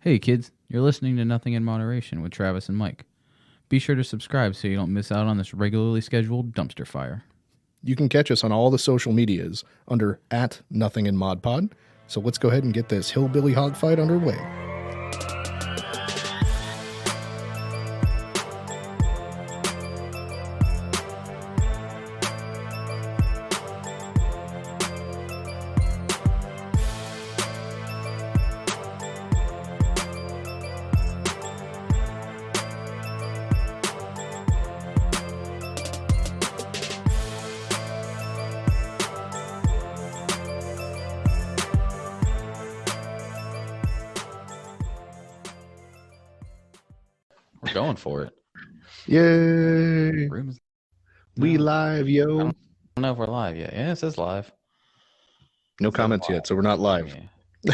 Hey kids, you're listening to Nothing in Moderation with Travis and Mike. Be sure to subscribe so you don't miss out on this regularly scheduled dumpster fire. You can catch us on all the social medias under @NothingInModPod. So let's go ahead and get this hillbilly hog fight underway. We're going for it. Yay! We live, I yo. don't know if we're live yet. Yeah, it says live. No comments yet, so we're not live. Yeah.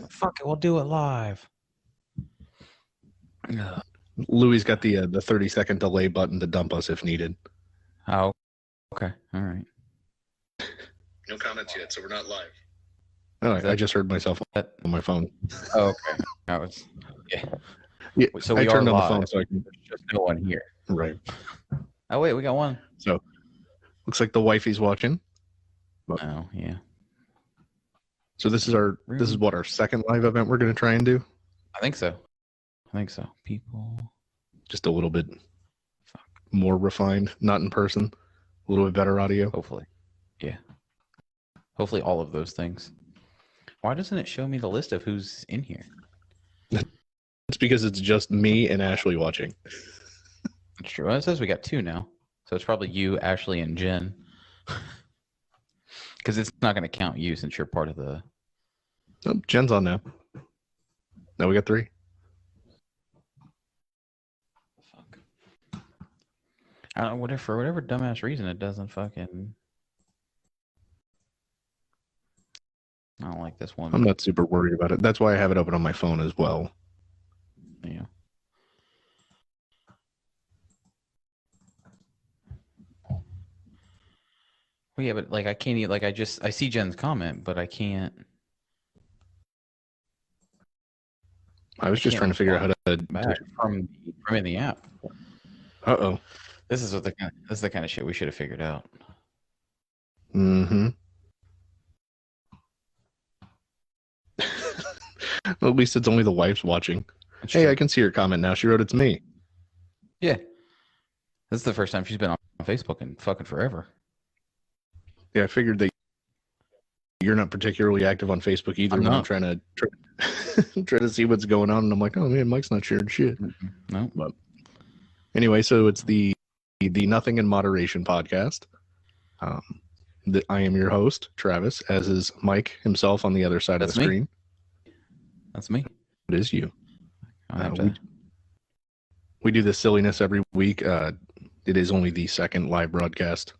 Fuck it, we'll do it live. Louis got the 30-second delay button to dump us if needed. Oh, okay. All right. No comments yet, so we're not live. Oh, I just heard myself on my phone. Oh, okay. That was, yeah. Yeah, So we I turned are on live. the phone so I can. There's just no one here. Right. Oh, wait, we got one. So, looks like the wifey's watching. Oh, yeah. So this is what our second live event we're going to try and do. I think so. People. Just a little bit more refined, not in person. A little bit better audio. Hopefully. Yeah. Hopefully all of those things. Why doesn't it show me the list of who's in here? It's because it's just me and Ashley watching. That's true. Well, it says we got two now. So it's probably you, Ashley, and Jen. Because it's not going to count you since you're part of the... Oh, Jen's on now. Now we got 3. Fuck. I don't know, for whatever dumbass reason, it doesn't fucking... I don't like this one. I'm not super worried about it. That's why I have it open on my phone as well. Yeah. Well, yeah, but like I can't like I see Jen's comment, but I can't. I was just trying to figure out how to back from in the app. Uh-oh. This is the kind of shit we should have figured out. Mm-hmm. Well, at least it's only the wife's watching. That's hey, true. I can see her comment now. She wrote it's me. Yeah. This is the first time she's been on Facebook in fucking forever. Yeah, I figured that you're not particularly active on Facebook either. I'm trying to try to see what's going on, and I'm like, oh man, Mike's not sharing shit. No. But anyway, so it's the Nothing in Moderation podcast. I am your host, Travis, as is Mike himself on the other side of the screen. That's me. It is you. We do this silliness every week. It is only the second live broadcast.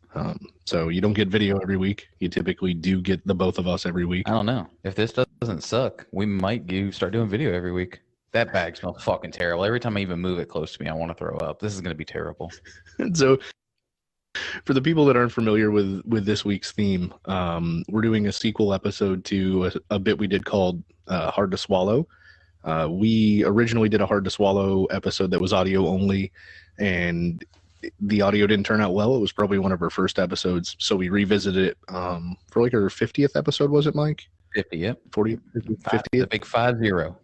So you don't get video every week. You typically do get the both of us every week. I don't know. If this doesn't suck, we might start doing video every week. That bag smells fucking terrible. Every time I even move it close to me, I want to throw up. This is going to be terrible. So for the people that aren't familiar with this week's theme, we're doing a sequel episode to a bit we did called Hard to Swallow. We originally did a Hard to Swallow episode that was audio only, and the audio didn't turn out well. It was probably one of our first episodes, so we revisited it for like our 50th episode, was it, Mike? 50, yep. 40, 50th? The big 50.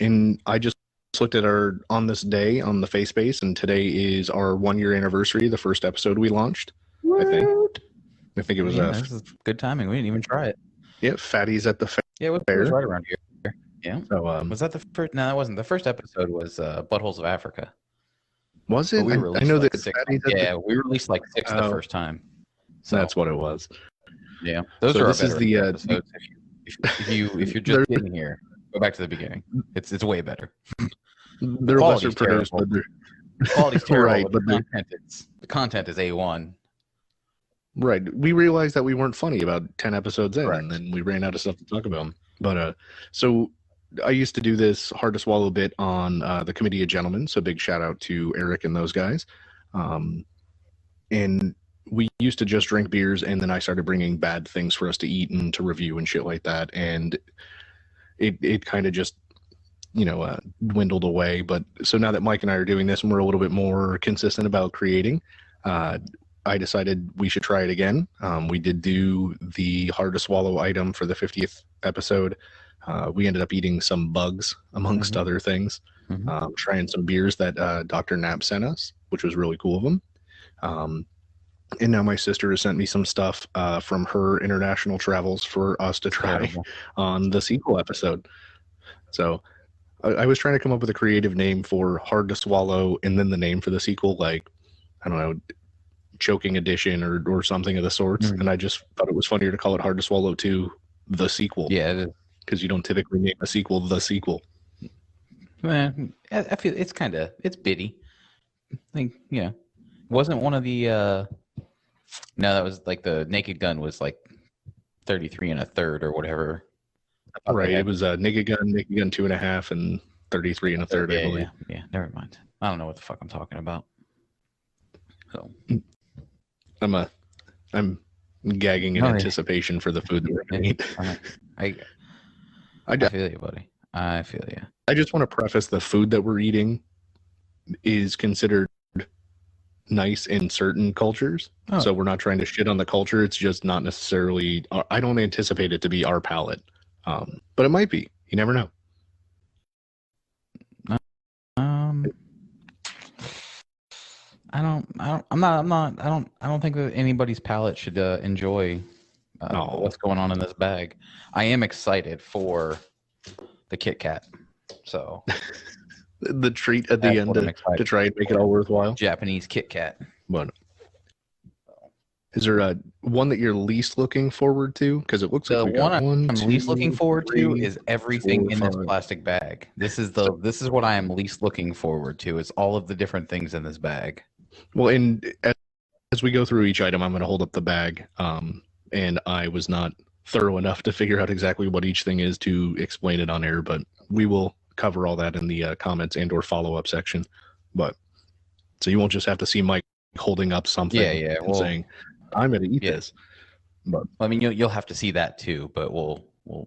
And I just looked at our on this day on the face base, and today is our 1-year anniversary, the first episode we launched. I think it was this is good timing. We didn't even try it. Yeah, Fatties at the Fair. Yeah, it was right around here. Yeah. So was that the first? No, that wasn't. The first episode was Buttholes of Africa. Was it? I know like that. We released like 6 the first time. So that's what it was. Yeah, those are this is the episodes. If you're just getting here, go back to the beginning. It's way better. They're lesser produced, but the quality's terrible. Right, but the content is A1. Right. We realized that we weren't funny about 10 episodes in, Correct. And then we ran out of stuff to talk about. But so I used to do this Hard to Swallow bit on the Committee of Gentlemen, so big shout out to Eric and those guys. And we used to just drink beers, and then I started bringing bad things for us to eat and to review and shit like that. And it kind of just dwindled away. But so now that Mike and I are doing this and we're a little bit more consistent about creating, I decided we should try it again. We did do the hard to swallow item for the 50th episode. We ended up eating some bugs amongst other things, trying some beers that Dr. Knapp sent us, which was really cool of him. And now my sister has sent me some stuff from her international travels for us to try on the sequel episode. So I was trying to come up with a creative name for hard to swallow and then the name for the sequel, like, I don't know, choking edition or something of the sorts. And I just thought it was funnier to call it hard to swallow 2 the sequel. Yeah, because you don't typically name a sequel the sequel. Man, I feel it's bitty. I think, wasn't one of the no, that was like the Naked Gun was like 33 1/3 or whatever. Right, it was Naked Gun 2.5 and 33 1/3, I believe. Yeah, never mind. I don't know what the fuck I'm talking about. So I'm gagging in anticipation for the food that we're gonna eat. I feel you, buddy. I feel you. I just want to preface the food that we're eating is considered nice in certain cultures. Oh. So we're not trying to shit on the culture. It's just not necessarily, I don't anticipate it to be our palate. But it might be. You never know. I don't think that anybody's palate should enjoy what's going on in this bag. I am excited for the Kit Kat. So the treat at the end to try and make it all worthwhile. Japanese Kit Kat. But is there one that you're least looking forward to? Because it looks like we got one. I'm least looking forward to is everything in this plastic bag. This is what I am least looking forward to. Is all of the different things in this bag. Well, and as we go through each item, I'm going to hold up the bag. And I was not thorough enough to figure out exactly what each thing is to explain it on air, but we will cover all that in the comments and/or follow-up section. But so you won't just have to see Mike holding up something and saying, "I'm going to eat this." But I mean, you'll have to see that too, but we'll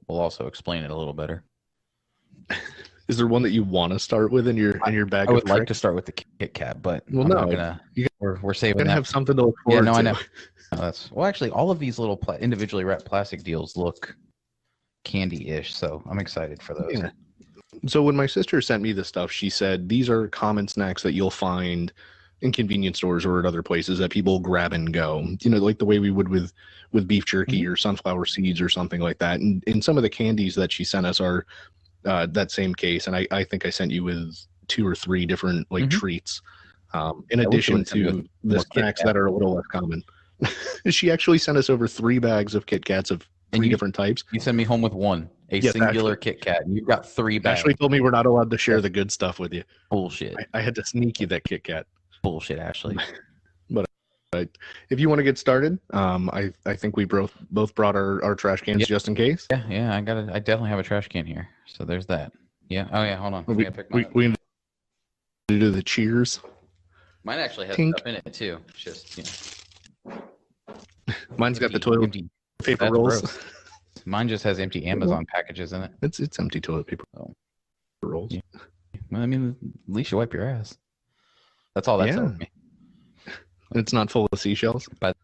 also explain it a little better. Is there one that you want to start with in your bag? I would like to start with the Kit Kat, but we're saving. We're gonna have something to look forward to. I know. Actually, all of these little individually wrapped plastic deals look candy-ish, so I'm excited for those. Yeah. So when my sister sent me this stuff, she said these are common snacks that you'll find in convenience stores or at other places that people grab and go. Like the way we would with beef jerky or sunflower seeds or something like that. And some of the candies that she sent us are that same case, and I think I sent you with 2 or 3 different treats. In addition to the snacks that are a little less common. She actually sent us over 3 bags of Kit Kats of 3 different types. You sent me home with one, singular Kit Kat. You've got 3 bags. Ashley told me we're not allowed to share the good stuff with you. Bullshit. I had to sneak you that Kit Kat. Bullshit, Ashley. But if you want to get started, I think we both brought our trash cans just in case. Yeah. I definitely have a trash can here. So there's that. Yeah. Oh yeah. Hold on. We do the cheers. Mine actually has stuff in it too. It's just Mine's got the toilet paper rolls. Gross. Mine just has empty Amazon packages in it. It's empty toilet paper rolls. Yeah. Well, I mean, at least you wipe your ass. That's all that says me. It's not full of seashells. But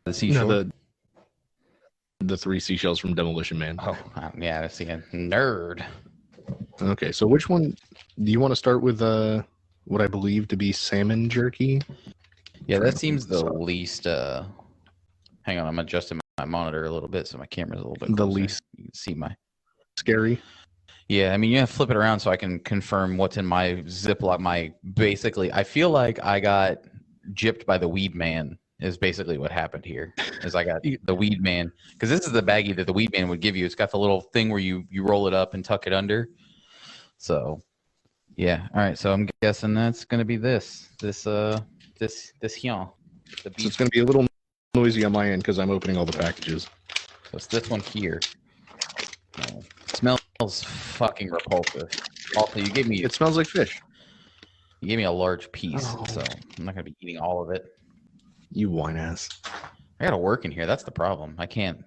the seashells. No, the 3 seashells from Demolition Man. Oh, yeah, I see a nerd. Okay, so which one do you want to start with? What I believe to be salmon jerky. Yeah, that seems the least. Hang on, I'm adjusting my monitor a little bit so my camera's a little bit closer. The least you can see my scary. Yeah, I mean, you have to flip it around so I can confirm what's in my Ziploc. Basically, I feel like I got gypped by the Weed Man. Is basically what happened here. Is I got the Weed Man, because this is the baggie that the Weed Man would give you. It's got the little thing where you roll it up and tuck it under. So, yeah. All right. So I'm guessing that's gonna be this here. So it's gonna be a little noisy on my end because I'm opening all the packages. So it's this one here. Smells fucking repulsive. Also, you gave me. It smells like fish. You gave me a large piece, so I'm not gonna be eating all of it. You whine ass. I gotta work in here. That's the problem. I can't.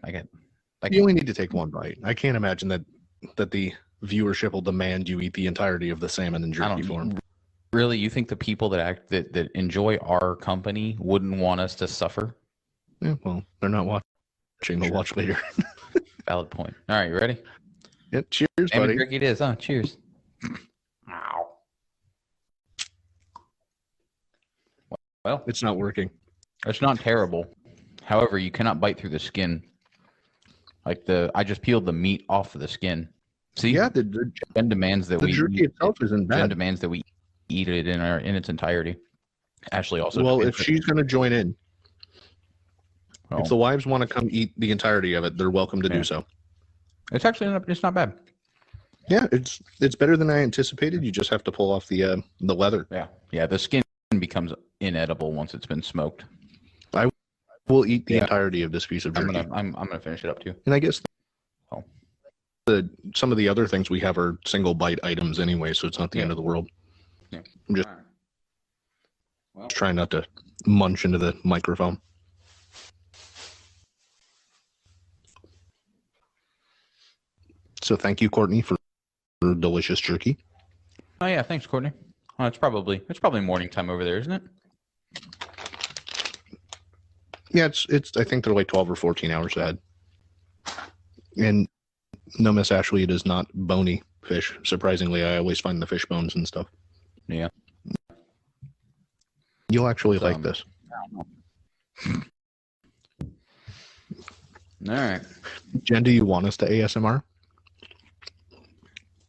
You only need to take one bite. I can't imagine that the viewership will demand you eat the entirety of the salmon in jerky form. Really, you think the people that enjoy our company wouldn't want us to suffer? Yeah, well, they're not watching. They'll watch later. Valid point. All right, you ready? Yep. Cheers, Salmon buddy. jerky it is. Cheers. Ow. Well, It's not working. it's not terrible. However, you cannot bite through the skin. I just peeled the meat off of the skin. See? Yeah, the Jen demands that we jerky itself isn't Jen bad. demands that we eat it in its entirety. Ashley also. Well, if she's going to join in, Oh. if the wives want to come eat the entirety of it, they're welcome to do so. It's actually it's not bad. Yeah, it's better than I anticipated. You just have to pull off the leather. Yeah. The skin becomes inedible once it's been smoked. We'll eat the entirety of this piece of jerky. I'm gonna finish it up too. And I guess Oh. some of the other things we have are single bite items anyway, so it's not the end of the world. Yeah. I'm just All right. trying not to munch into the microphone. So thank you, Courtney, for delicious jerky. Oh yeah, thanks, Courtney. It's probably morning time over there, isn't it? Yeah, it's. I think they're like 12 or 14 hours ahead. And no, Miss Ashley, it is not bony fish. Surprisingly, I always find the fish bones and stuff. Yeah. You'll actually like this. All right. Jen, do you want us to ASMR?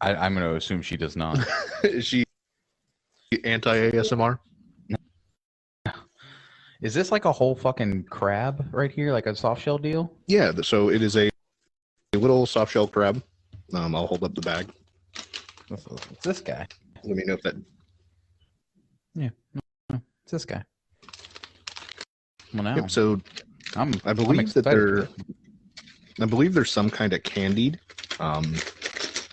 I'm going to assume she does not. Is she anti-ASMR? Is this like a whole fucking crab right here, like a soft shell deal? Yeah, so it is a little soft shell crab. I'll hold up the bag. It's this guy. Let me know if that. Yeah, it's this guy. Well, now Yep, so I believe that I believe there's some kind of candied.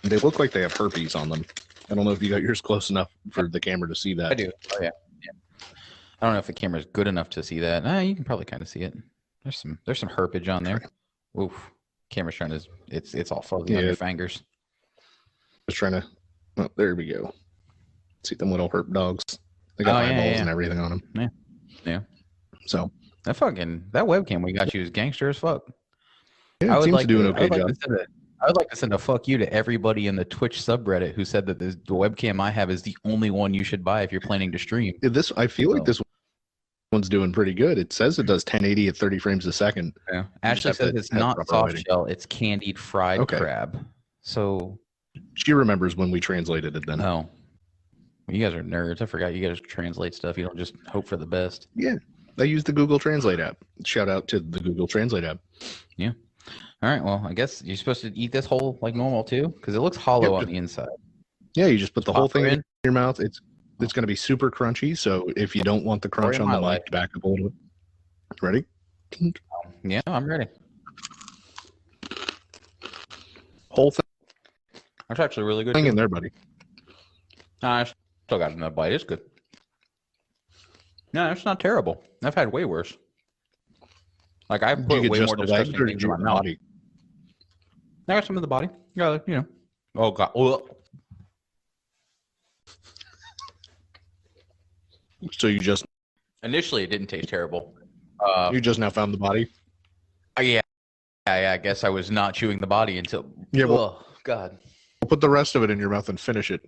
They look like they have herpes on them. I don't know if you got yours close enough for the camera to see that. I do. Oh yeah. I don't know if the camera's good enough to see that. You can probably kind of see it. There's some herpage on there. Oof. Camera's trying to. It's all fuzzy on your fingers. Just trying to. Oh, there we go. See them little herp dogs. They got eyeballs and everything on them. Yeah. So that webcam we got you is gangster as fuck. Yeah, it seems to do an okay job. I would like to send a fuck you to everybody in the Twitch subreddit who said that the webcam I have is the only one you should buy if you're planning to stream. I feel like this one's doing pretty good. It says it does 1080 at 30 frames a second. Yeah. Ashley says it's not soft shell, it's candied fried crab. So she remembers when we translated it then. Oh. You guys are nerds. I forgot you guys translate stuff. You don't just hope for the best. Yeah. I use the Google Translate app. Shout out to the Google Translate app. Yeah. All right. Well, I guess you're supposed to eat this whole like normal too, because it looks hollow on the inside. Yeah, you just put the whole thing in your mouth. It's going to be super crunchy. So if you don't want the crunch on the mic, back up a little bit. Ready? Yeah, I'm ready. Whole thing. That's actually really good. Thing in there, buddy. I still got another bite. It's good. No, it's not terrible. I've had way worse. Like I put way more disgusting things in my mouth. I got some of the body. Yeah, you know. Oh god. So you just initially it didn't taste terrible. You just now found the body. Yeah. I guess I was not chewing the body until. Yeah. Oh god. We'll put the rest of it in your mouth and finish it.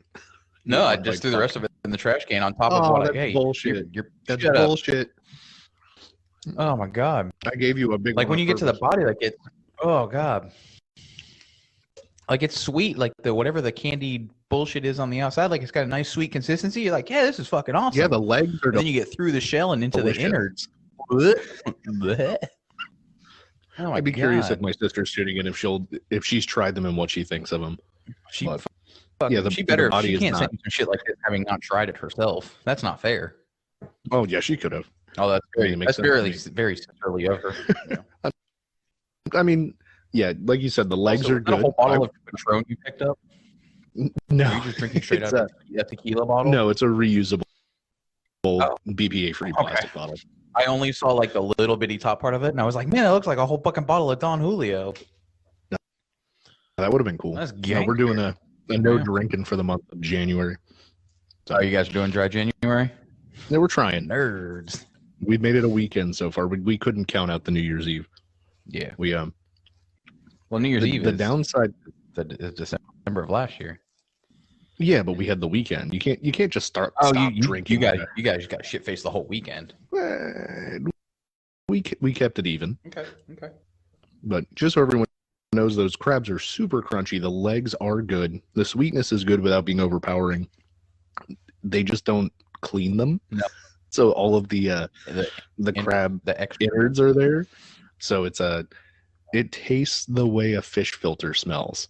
No, I just threw the rest of it in the trash can on top of what I ate. Bullshit. That's bullshit. Oh my god! I gave you a big like when you get to the body, like it. Oh god! Like it's sweet, like the whatever the candied bullshit is on the outside. Like it's got a nice sweet consistency. You're like, yeah, this is fucking awesome. Yeah, the legs are. Then you get through the shell and into the innards. Oh I'd be curious if my sister's shooting in if she's tried them and what she thinks of them. She better. She can't say some shit like this having not tried it herself. That's not fair. Oh yeah, she could have. Oh, that's very sisterly of her. Yeah. I mean, yeah, like you said, the legs are good. A whole bottle of Patron you picked up? No, are you just drinking straight out of a tequila bottle? No, it's a reusable BPA-free plastic bottle. I only saw like the little bitty top part of it, and I was like, man, it looks like a whole fucking bottle of Don Julio. No, that would have been cool. That's no, we're doing a no drinking for the month of January. So, are you guys doing dry January? Yeah, we're trying. Nerds. We've made it a weekend so far. We couldn't count out the New Year's Eve. Yeah. We Well, New Year's Eve. The downside. The December of last year. Yeah, but we had the weekend. You can't just stop drinking. You guys got shit faced the whole weekend. We kept it even. Okay. But just so everyone knows, those crabs are super crunchy. The legs are good. The sweetness is good without being overpowering. They just don't clean them. No. So all of the crab innards are there. So it tastes the way a fish filter smells.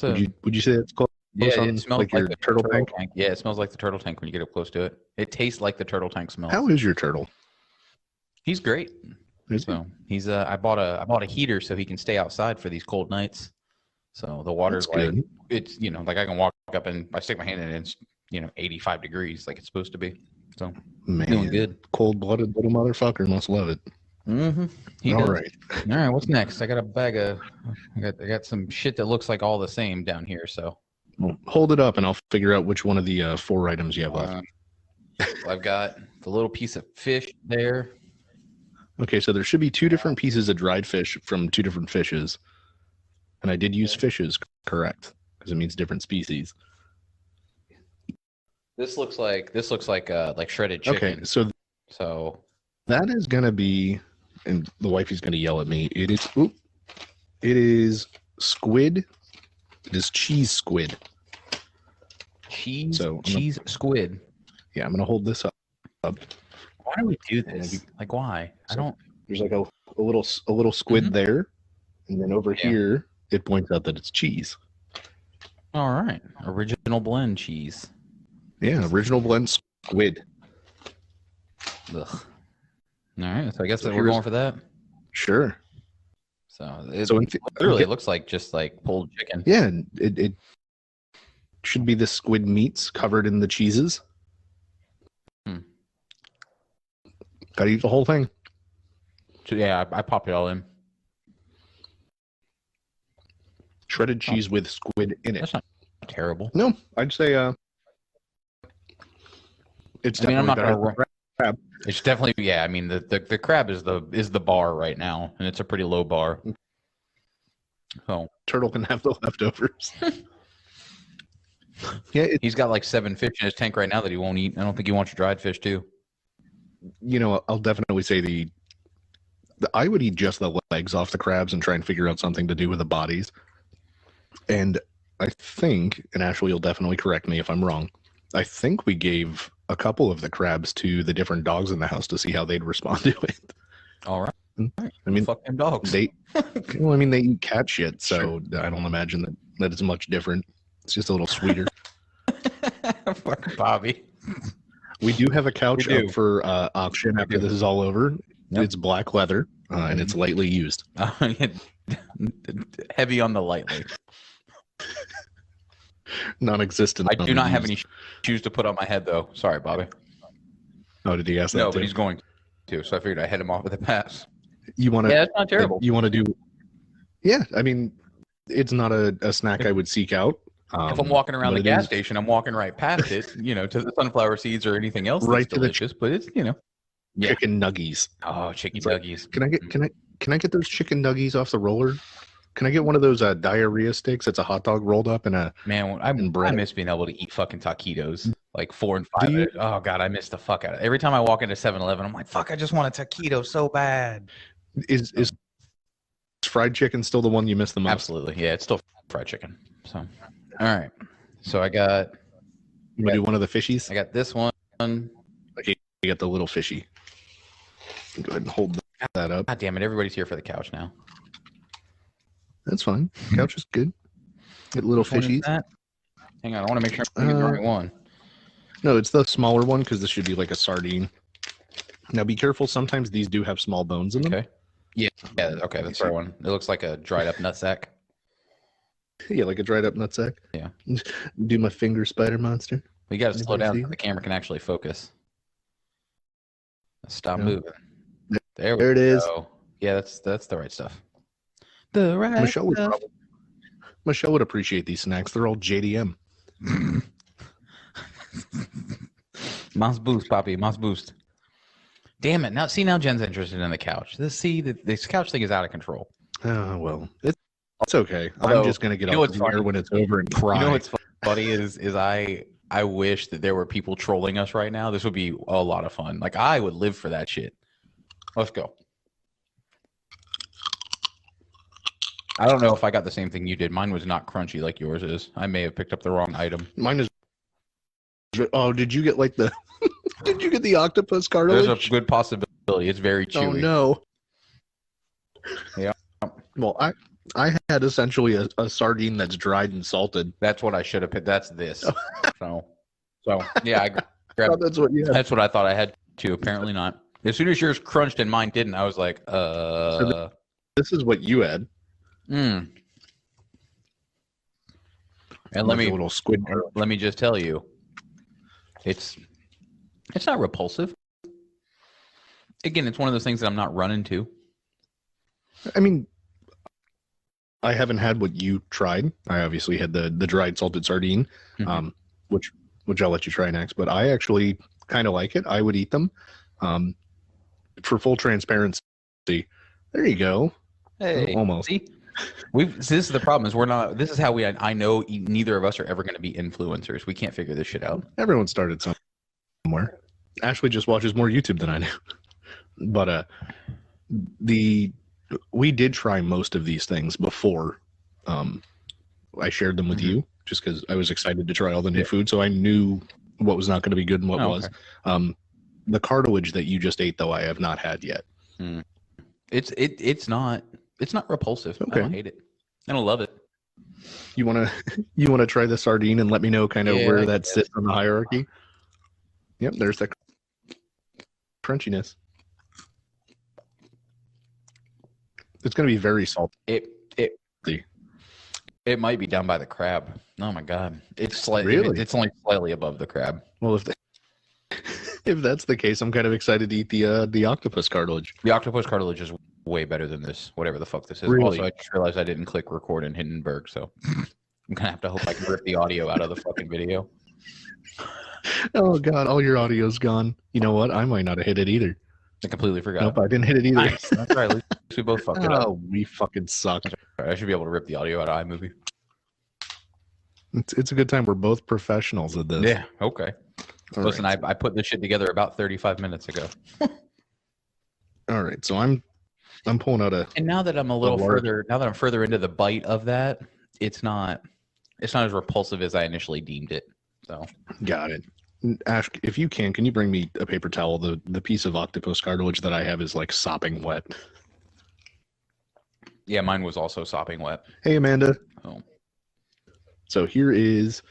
Would you say it's close? Yeah, it smells like your the turtle tank. Yeah, it smells like the turtle tank when you get up close to it. It tastes like the turtle tank smells. How is your turtle? He's great. He's I bought a heater so he can stay outside for these cold nights. So the water's good. It's like I can walk up and I stick my hand in it and it's 85 degrees like it's supposed to be. So feeling good. Cold-blooded little motherfucker must love it. Mm-hmm. All right. What's next? I got a bag of. I got some shit that looks like all the same down here. So well, hold it up and I'll figure out which one of the 4 items you have left. I've got the little piece of fish there. Okay, so there should be 2 different pieces of dried fish from 2 different fishes, and I did use fishes correct because it means different species. This looks like shredded chicken. Okay, so that is gonna be, and the wifey's gonna yell at me. It is squid. It is cheese squid. Cheese squid. Yeah, I'm gonna hold this up. Why do we do this? Like, why? I don't. There's like a little squid there, and then over here it points out that it's cheese. All right, original blend cheese. Yeah, original blend squid. Ugh. All right, so I guess we're going for that. Sure. So it literally looks like just like pulled chicken. Yeah, it should be the squid meats covered in the cheeses. Gotta eat the whole thing. So yeah, I pop it all in. Shredded cheese with squid in it. That's not terrible. No, I'd say it's definitely I'm not better gonna than crab. It's definitely I mean the crab is the bar right now, and it's a pretty low bar. So turtle can have the leftovers. Yeah, he's got like 7 fish in his tank right now that he won't eat. I don't think he wants your dried fish too. I'll definitely say I would eat just the legs off the crabs and try and figure out something to do with the bodies. And I think, and Ashley, you'll definitely correct me if I'm wrong, I think we gave a couple of the crabs to the different dogs in the house to see how they'd respond to it. All right. I mean, fuck them dogs. They eat cat shit, so sure. I don't imagine that it's much different. It's just a little sweeter. Fuck Bobby. We do have a couch up for auction after this is all over. Yep. It's black leather, and it's lightly used. Heavy on the lightly. Non-existent. I do not have any shoes to put on my head, though. Sorry, Bobby. Oh, did he ask that? No, but he's going to, so I figured I'd head him off with a pass. You want to? Yeah, it's not terrible. You want to do? Yeah, I mean, it's not a snack I would seek out. If I'm walking around the gas station, I'm walking right past it, to the sunflower seeds or anything else right that's delicious. But it's, chicken nuggies. Oh, chicken nuggies. Can I get those chicken nuggies off the roller? Can I get one of those diarrhea sticks? That's a hot dog rolled up in a I miss being able to eat fucking taquitos, like 4 and 5. Oh god, I miss the fuck out of it. Every time I walk into 7-Eleven, I'm like, fuck, I just want a taquito so bad. Is fried chicken still the one you miss the most? Absolutely, yeah, it's still fried chicken. So, all right. So I got. You want to do one of the fishies? I got this one. Okay, you got the little fishy. Go ahead and hold that up. God damn it! Everybody's here for the couch now. That's fine. Couch is good. Get little fishies. Hang on, I want to make sure I'm getting the right one. No, it's the smaller one because this should be like a sardine. Now be careful. Sometimes these do have small bones in them. Okay. Yeah. Okay, that's the right one. It looks like a dried up nutsack. Yeah, like a dried up nutsack. Yeah. Do my finger spider monster. You got to slow down so the camera can actually focus. Stop moving. There it is. Yeah, that's the right stuff. The right Michelle stuff. Michelle would appreciate these snacks. They're all JDM. Mouse boost, Poppy. Mouse boost. Damn it! Now Jen's interested in the couch. This couch thing is out of control. Oh well, it's okay. Although, I'm just gonna get off the air when it's over and cry. You know what's funny is I wish that there were people trolling us right now. This would be a lot of fun. Like I would live for that shit. Let's go. I don't know if I got the same thing you did. Mine was not crunchy like yours is. I may have picked up the wrong item. Mine is. Oh, did you get like the? Did you get the octopus cartilage? There's a good possibility. It's very chewy. Oh no. Yeah. Well, I had essentially a sardine that's dried and salted. That's what I should have picked. That's this. so yeah, I grabbed. That's what you had. That's what I thought I had too. Apparently not. As soon as yours crunched and mine didn't, I was like, So this is what you had. And let me a little squid. Let me just tell you, it's not repulsive. Again, it's one of those things that I'm not running to. I mean, I haven't had what you tried. I obviously had the dried salted sardine, which I'll let you try next. But I actually kind of like it. I would eat them. For full transparency, there you go. Hey, almost. See? This is the problem. Is we're not. This is how I know neither of us are ever going to be influencers. We can't figure this shit out. Everyone started somewhere. Ashley just watches more YouTube than I do. But we did try most of these things before I shared them with you, just because I was excited to try all the new food, so I knew what was not going to be good and what was. The cartilage that you just ate, though, I have not had yet. It's not repulsive. Okay. I don't hate it. I don't love it. You wanna try the sardine and let me know kind of where that sits on the hierarchy? Yep, there's that crunchiness. It's gonna be very salty. It might be down by the crab. Oh my god, it's slightly. Really? It's only slightly above the crab. Well, if that's the case, I'm kind of excited to eat the octopus cartilage. The octopus cartilage is way better than this. Whatever the fuck this is. Really? Also, I just realized I didn't click record in Hindenburg, so I'm gonna have to hope I can rip the audio out of the fucking video. Oh god, all your audio's gone. You know what? I might not have hit it either. I completely forgot. Nope, I didn't hit it either. Nice. That's right. At least we both fucked it up. Oh, we fucking suck. Right, I should be able to rip the audio out of iMovie. It's a good time. We're both professionals at this. Yeah. Okay. All Listen, right. I put this shit together about 35 minutes ago. All right. So I'm pulling out a. And now that I'm a little further, now that I'm further into the bite of that, it's not as repulsive as I initially deemed it. So Got it. Ash, if you can you bring me a paper towel? The piece of octopus cartilage that I have is like sopping wet. yeah, mine was also sopping wet. Hey, Amanda. Oh. So here is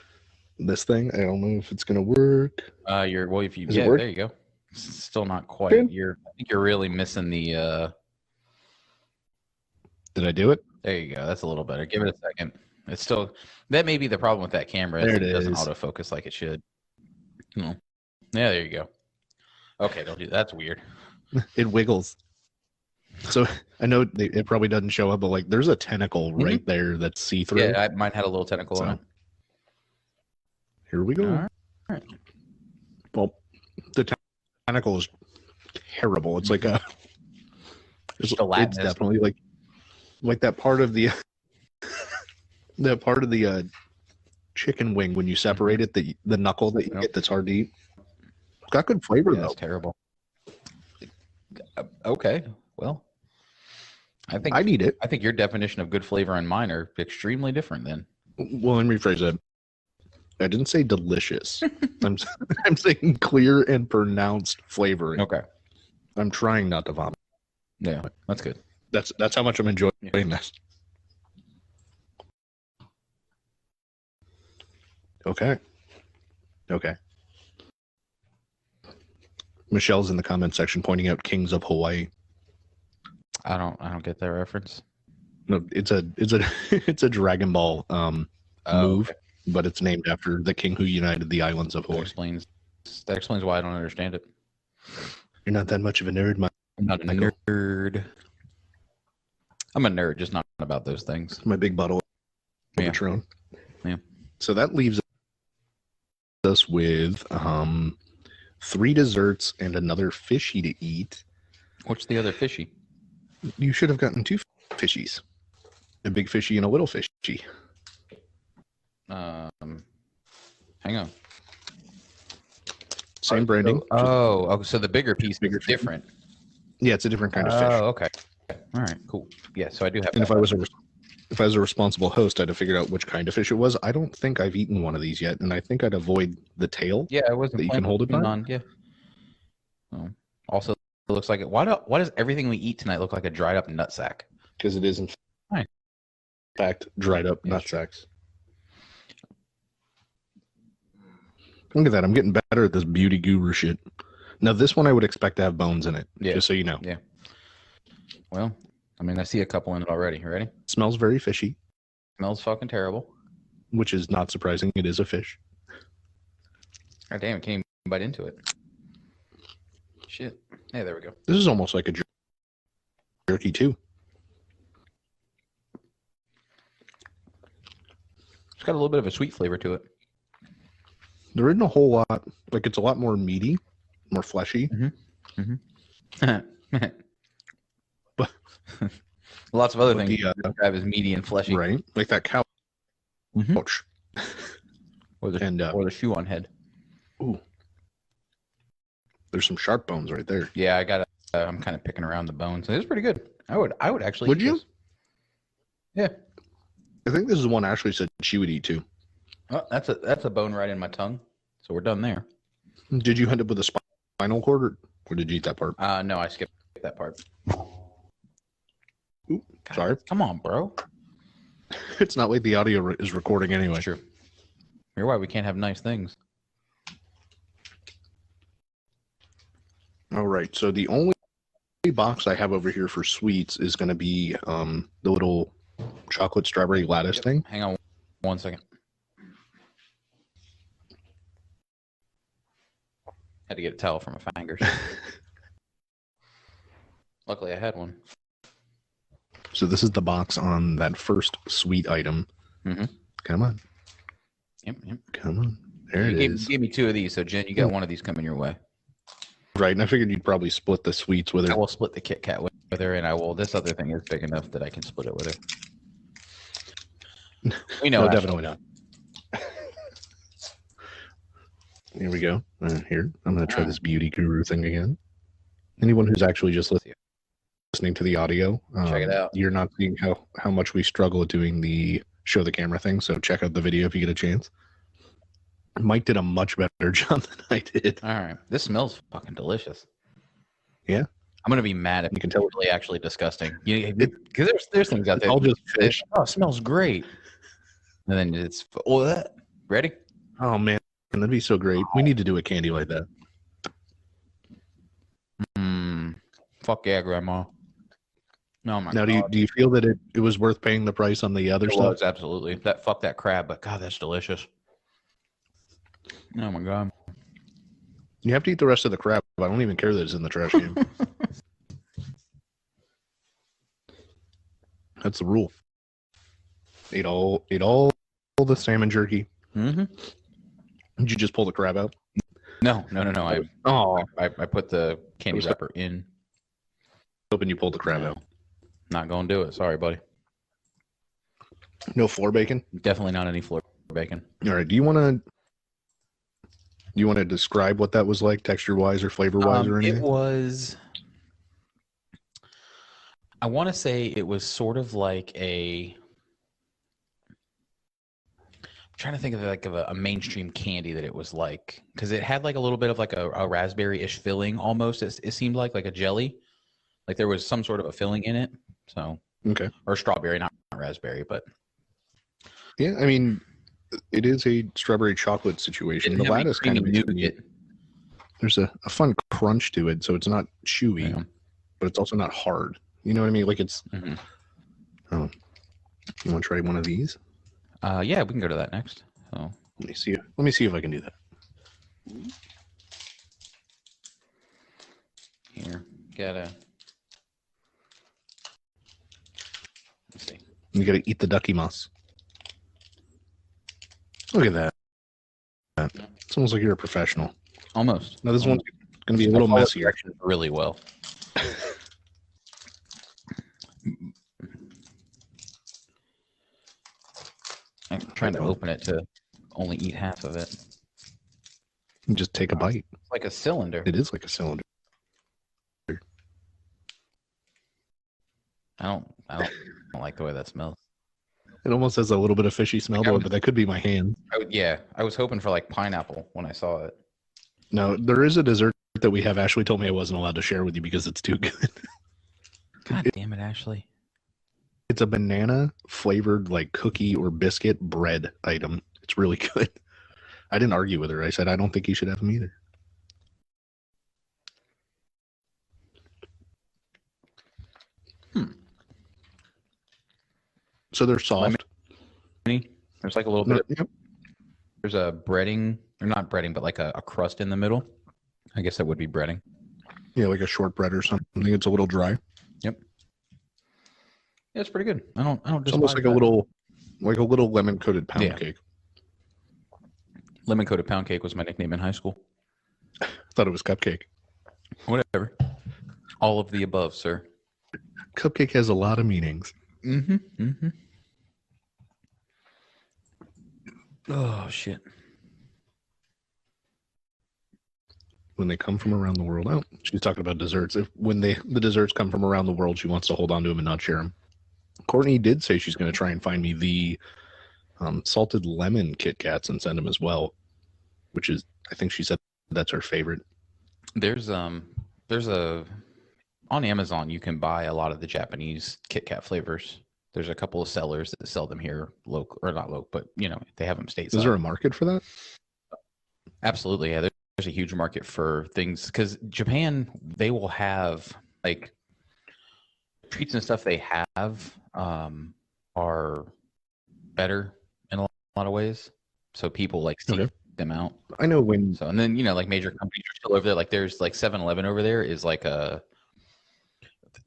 this thing. I don't know if it's gonna work. If you Does it work? there you go. It's still not quite. Good. I think you're really missing the. Did I do it? There you go. That's a little better. Give it a second. It's still that may be the problem with that camera. There It it doesn't is. autofocus like it should. Yeah, there you go. Okay, don't do that's weird. It wiggles. So I know it probably doesn't show up, but like there's a tentacle right there that's see through. Yeah, mine had a little tentacle on it. Here we go. All right. Well, the tentacle is terrible. It's like it's Gelatinous. definitely like that part of the chicken wing when you separate it, the knuckle that you get that's hard to eat. It's got good flavor Yeah, though. that's terrible. Okay, well, I think I'd eat it. I think your definition of good flavor and mine are extremely different. Then Well, let me rephrase that. I didn't say delicious. I'm saying clear and pronounced flavoring. okay, I'm trying not to vomit. yeah, that's good. That's how much I'm enjoying this. Okay. Michelle's in the comment section pointing out Kings of Hawaii. I don't get that reference. No, it's a it's a Dragon Ball move, Okay. but it's named after the king who united the islands of That Hawaii. explains why I don't understand it. You're not that much of a nerd, I'm not a Michael. nerd. I'm a nerd, just not about those things. my big bottle Yeah. Patron. Yeah. So that leaves us with 3 desserts and another fishy to eat. What's the other fishy? You should have gotten 2 fishies. A big fishy and a little fishy. Hang on. Same branding. So the bigger piece bigger is different. Yeah, it's a different kind of fish. Oh, okay. All right, cool. Yeah, so I do have. And if I was a responsible host, I'd have figured out which kind of fish it was. I don't think I've eaten one of these yet, and I think I'd avoid the tail. Yeah, I wasn't that you can hold it by. on. Yeah. Also, it looks like it. Why does everything we eat tonight look like a dried up nutsack? Because it is in fact dried up nutsacks. Look at that. I'm getting better at this beauty guru shit. Now, this one I would expect to have bones in it, just so you know. Yeah. Well, I mean, I see a couple in it already. You ready? Smells very fishy. Smells fucking terrible. Which is not surprising. It is a fish. God damn, I can't even bite into it. Shit. Hey, there we go. This is almost like a jerky, too. It's got a little bit of a sweet flavor to it. There isn't a whole lot. Like, it's a lot more meaty, more fleshy. But lots of other things you describe as meaty and fleshy. Right. Like that cow. Ouch. Or the shoe on head. Ooh. There's some sharp bones right there. Yeah, I'm kind of picking around the bones. It's pretty good. I would actually. Would you? This. Yeah. I think this is one Ashley said she would eat too. Oh, that's a bone right in my tongue. So we're done there. Did you end up with a spinal cord, or did you eat that part? No, I skipped that part. Ooh, God, sorry. Come on, bro. It's not like the audio is recording anyway. That's true. You're why we can't have nice things. All right. So the only box I have over here for sweets is going to be the little chocolate strawberry lattice thing. Hang on 1 second. Had to get a towel from my fingers. Luckily, I had one. So this is the box on that first sweet item. Come on. Yep. Come on. There it is. Give me 2 of these. So, Jen, you got one of these coming your way. Right, and I figured you'd probably split the sweets with her. I will split the Kit Kat with her, and this other thing is big enough that I can split it with her. We know. No, definitely not. Here we go. Here, I'm going to try this beauty guru thing again. Anyone who's actually just listening to the audio, check it out. You're not seeing how much we struggle at doing the show the camera thing, so check out the video if you get a chance. Mike did a much better job than I did. All right. This smells fucking delicious. Yeah. I'm going to be mad if you can tell it's really actually disgusting. Because there's things out there. I'll just fish. Oh, it smells great. And then it's, ready? Oh, man. That'd be so great. We need to do a candy like that. Fuck yeah, Grandma. No, my now, God. do you feel that it was worth paying the price on the other stuff? Was, absolutely. Fuck that crab, but God, that's delicious. Oh my God. You have to eat the rest of the crab. I don't even care that it's in the trash can. That's the rule. Ate all the salmon jerky. Did you just pull the crab out? No. I put the candy wrapper in. Hoping you pulled the crab out. Not gonna do it. Sorry, buddy. No floor bacon? Definitely not any floor bacon. All right. Do you want to describe what that was like, texture-wise or flavor-wise or anything? It was. I want to say it was sort of like a. I'm trying to think of a mainstream candy that it was like, because it had like a little bit of like a raspberry-ish filling almost. It seemed like a jelly, like there was some sort of a filling in it. So okay, or strawberry, not raspberry, but yeah, I mean, it is a strawberry chocolate situation. The lattice kind of there's a fun crunch to it, so it's not chewy, but it's also not hard. You know what I mean? Like it's. Oh, you want to try one of these? Yeah, we can go to that next. So let me see. Let me see if I can do that. Here, gotta. Let's see. You gotta eat the ducky moss. Look at that. It's almost like you're a professional. Almost. Now this one's going to be a little messier. Directions really well. I'm trying to open it to only eat half of it. You just take a bite. It's like a cylinder. It is like a cylinder. I don't like the way that smells. It almost has a little bit of fishy smell to it, but that could be my hand. I was hoping for like pineapple when I saw it. No, there is a dessert that we have. Ashley told me I wasn't allowed to share with you because it's too good. God damn it, Ashley. It's a banana flavored like cookie or biscuit bread item. It's really good. I didn't argue with her. I said I don't think you should have them either. So they're soft. There's like a little bit. Yep. There's a breading, or not breading, but like a crust in the middle. I guess that would be breading. Yeah, like a shortbread or something. It's a little dry. Yep. Yeah, it's pretty good. I don't. It's almost like a little lemon coated pound cake. Lemon coated pound cake was my nickname in high school. I thought it was cupcake. Whatever. All of the above, sir. Cupcake has a lot of meanings. Mm-hmm. Mm-hmm. Oh shit. When they come from around the world. Oh, she's talking about desserts. When the desserts come from around the world, she wants to hold on to them and not share them. Courtney did say she's going to try and find me the salted lemon Kit Kats and send them as well, which is, I think she said that's her favorite. There's on Amazon you can buy a lot of the Japanese Kit Kat flavors. There's a couple of sellers that sell them here, local or not local, but they have them stateside. Is there a market for that? Absolutely, yeah. There's a huge market for things because Japan, they will have like treats and stuff they have are better in a lot of ways. So people like seek them out. I know when. So and then like major companies are still over there. Like there's like 7-Eleven over there is like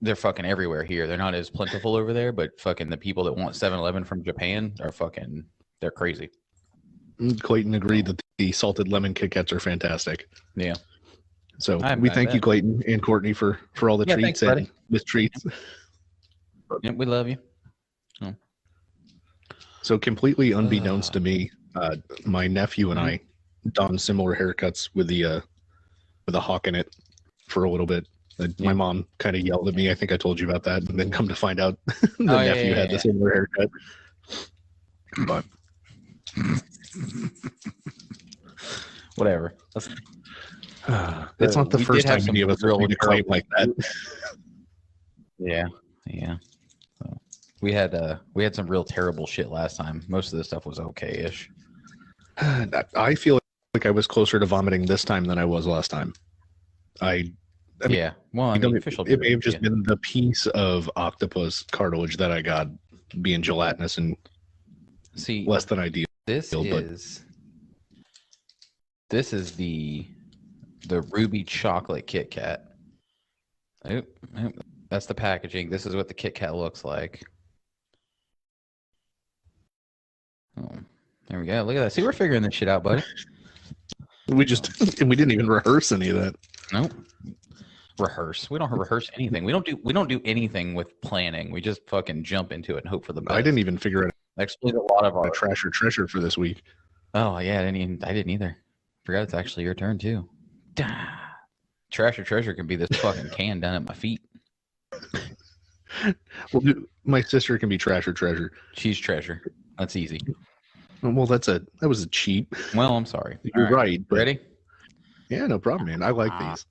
they're fucking everywhere here. They're not as plentiful over there, but fucking the people that want 7-Eleven from Japan are they're crazy. Clayton agreed that the salted lemon Kit Kats are fantastic. Yeah. So we thank you, Clayton and Courtney, for all the treats and mistreats. Yeah, we love you. Oh. So completely unbeknownst to me, my nephew and I donned similar haircuts with the hawk in it for a little bit. My mom kind of yelled at me. I think I told you about that, and then come to find out the nephew had the similar haircut. But whatever. It's not the first time any of us have made a claim like that. Yeah. So we had some real terrible shit last time. Most of the stuff was okay-ish. I feel like I was closer to vomiting this time than I was last time. I mean, well, it may have just been the piece of octopus cartilage that I got being gelatinous and less than ideal. This is the ruby chocolate Kit Kat. That's the packaging. This is what the Kit Kat looks like. Oh, there we go. Look at that. See, we're figuring this shit out, buddy. We didn't even rehearse any of that. Nope. Rehearse. We don't rehearse anything. We don't do anything with planning. We just fucking jump into it and hope for the best. I didn't even figure it out. I explained a lot of our trash or treasure for this week. Oh yeah, I didn't either. Forgot it's actually your turn too. Trash or treasure can be this fucking can down at my feet. Well, my sister can be trash or treasure. She's treasure. That's easy. Well, that was a cheat. Well, I'm sorry. You're right. Ready? Yeah, no problem, man. I like these.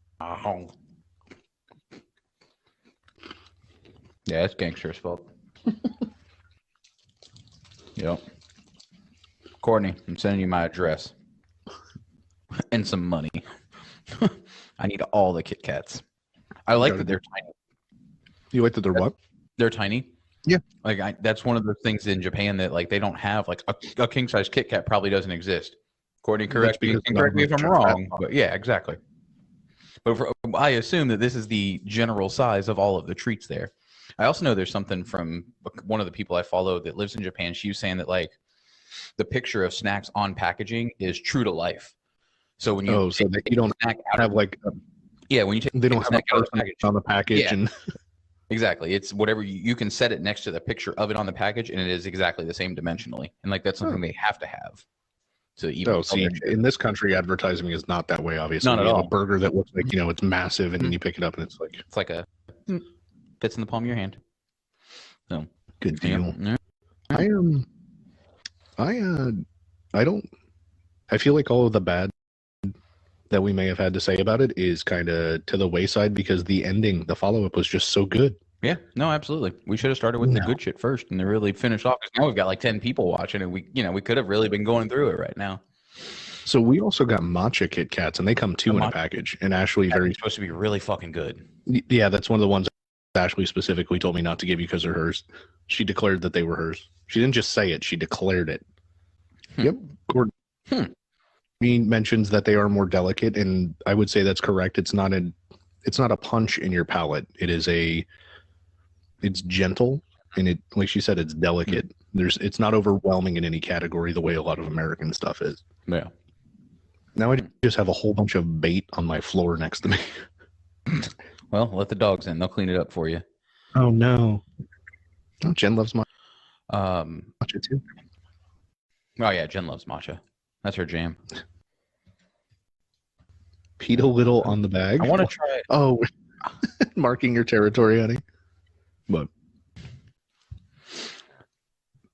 Yeah, it's gangster as fuck. Yep. Courtney, I'm sending you my address and some money. I need all the Kit Kats. I like that they're tiny. You like that they're what? They're tiny. Yeah. Like that's one of the things in Japan that like they don't have. Like a king size Kit Kat probably doesn't exist. Courtney, correct me if I'm wrong. But yeah, exactly. But I assume that this is the general size of all of the treats there. I also know there's something from one of the people I follow that lives in Japan. She was saying that like the picture of snacks on packaging is true to life. So when you so that you don't have like when you take they don't have a snack out of the person package on the package and exactly, it's whatever you can set it next to the picture of it on the package, and it is exactly the same dimensionally, and like that's something they have to have to even. See, in this country, advertising is not that way. Obviously, not at we have all. a burger that looks like it's massive, and then you pick it up, and it's like a fits in the palm of your hand. So good deal. Yeah. I feel like all of the bad that we may have had to say about it is kind of to the wayside because the ending, the follow-up was just so good. Yeah, no, absolutely. We should have started with the good shit first and then really finished off. Because now we've got like 10 people watching, and we could have really been going through it right now. So we also got matcha Kit Kats, and they come two in a package. And Ashley supposed to be really fucking good. Yeah, that's one of the ones Ashley specifically told me not to give you because they're hers. She declared that they were hers. She didn't just say it; she declared it. Yep. Gordon. He mentions that they are more delicate, and I would say that's correct. It's not a punch in your palate. It's gentle, and it, like she said, it's delicate. It's not overwhelming in any category the way a lot of American stuff is. Yeah. Now I just have a whole bunch of bait on my floor next to me. Well, let the dogs in. They'll clean it up for you. Oh no. Oh, Jen loves matcha too. Oh yeah, Jen loves matcha. That's her jam. Peta Little on the bag. I want to try it. Oh, marking your territory, honey. But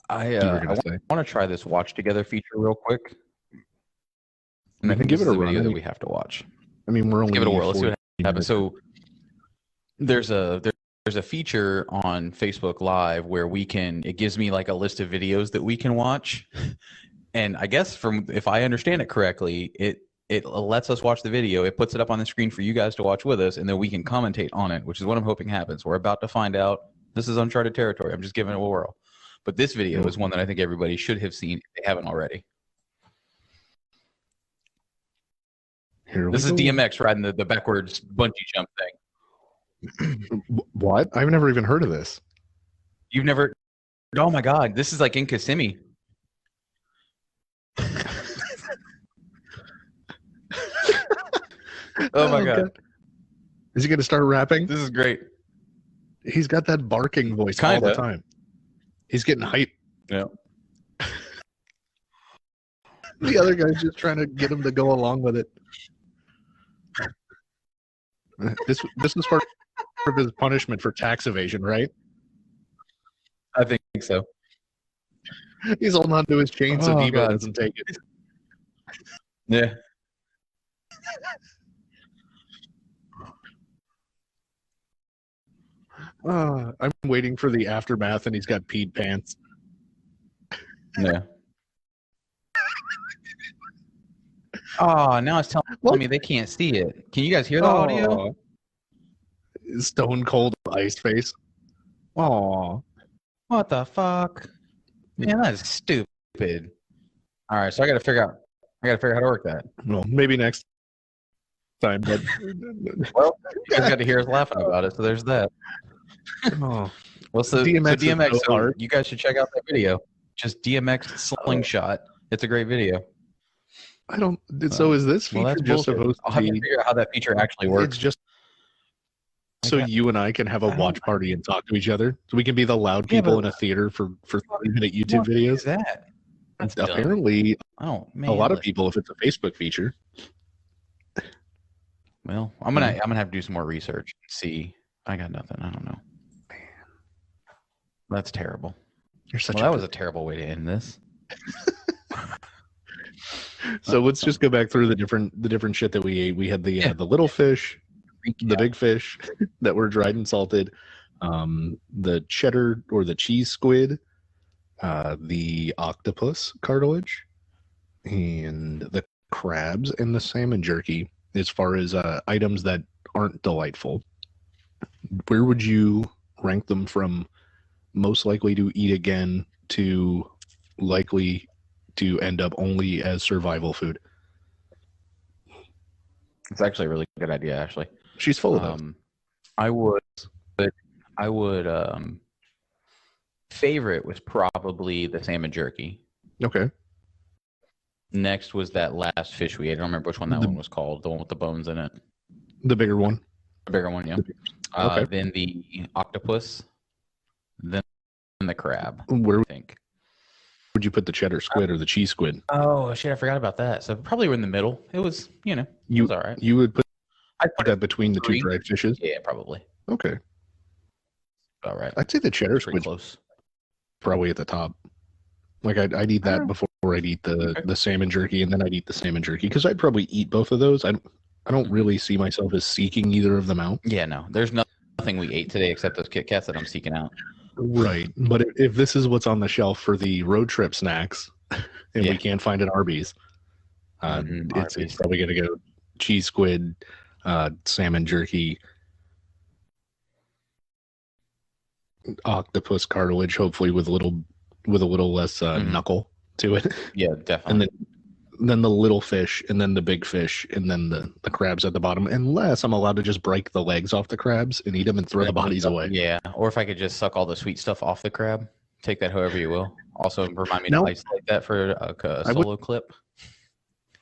I want to try this watch together feature real quick. And I think give it a video run that we have to watch. I mean, we're only give it a whirl. Let's see what happens. So there's a feature on Facebook Live where it gives me like a list of videos that we can watch. And I guess if I understand it correctly, it lets us watch the video. It puts it up on the screen for you guys to watch with us, and then we can commentate on it, which is what I'm hoping happens. We're about to find out. This is uncharted territory. I'm just giving it a whirl. But this video is one that I think everybody should have seen if they haven't already. This is DMX riding the backwards bungee jump thing. What? I've never even heard of this. You've never? Oh my God! This is like in Kissimmee. Oh my God! Is he going to start rapping? This is great. He's got that barking voice Kinda. all the time. He's getting hype. Yeah. The other guy's just trying to get him to go along with it. This is part of his punishment for tax evasion, right? I think so. He's holding on to his chain so Devo doesn't take it. Yeah. I'm waiting for the aftermath, and he's got peed pants. Yeah. Oh, now it's telling me they can't see it. Can you guys hear the audio? Stone cold ice face. Aw. What the fuck? Man, that is stupid. All right, so I gotta figure out how to work that. Well, maybe next time, but well, you guys got to hear us laughing about it, so there's that. Oh. Well, so DMX, so you guys should check out that video. Just DMX slingshot. It's a great video. I don't. So is this feature just supposed to be? I'll have to figure out how that feature actually works. It's just so you and I can have a watch party and talk to each other. So we can be the loud people in a theater for 30-minute YouTube videos. That's apparently a lot of people if it's a Facebook feature. Well, I'm gonna have to do some more research and see. I got nothing. I don't know. Man, that's terrible. That was a terrible way to end this. So let's just go back through the different shit that we ate. We had the little fish, the big fish that were dried and salted, the cheddar or the cheese squid, the octopus cartilage, and the crabs and the salmon jerky. As far as items that aren't delightful, where would you rank them from most likely to eat again to likely to end up only as survival food? It's actually a really good idea, Ashley. She's full of those. I would favorite was probably the salmon jerky. Okay. Next was that last fish we ate. I don't remember which one that one was called. The one with the bones in it. The bigger one. The bigger one, yeah. Okay. Then the octopus. Then the crab. Where I think. would you put the cheddar squid or the cheese squid? Oh shit! I forgot about that. So probably we're in the middle. It was, it was all right. You would put I'd put that between the 2 dried fishes? Yeah, probably. Okay. All right. I'd say the cheddar squid close. Probably at the top. Like I'd eat that before I'd eat the salmon jerky, and then I'd eat the salmon jerky because I'd probably eat both of those. I don't really see myself as seeking either of them out. Yeah, no. There's nothing we ate today except those Kit Kats that I'm seeking out. Right. But if this is what's on the shelf for the road trip snacks, and we can't find an Arby's, it's probably going to go cheese squid, salmon jerky, octopus cartilage, hopefully with a little less knuckle to it. Yeah, definitely. And then the little fish, and then the big fish, and then the crabs at the bottom, unless I'm allowed to just break the legs off the crabs and eat them and throw the bodies away. Yeah, or if I could just suck all the sweet stuff off the crab. Take that however you will. Also, remind me to isolate that for a solo clip.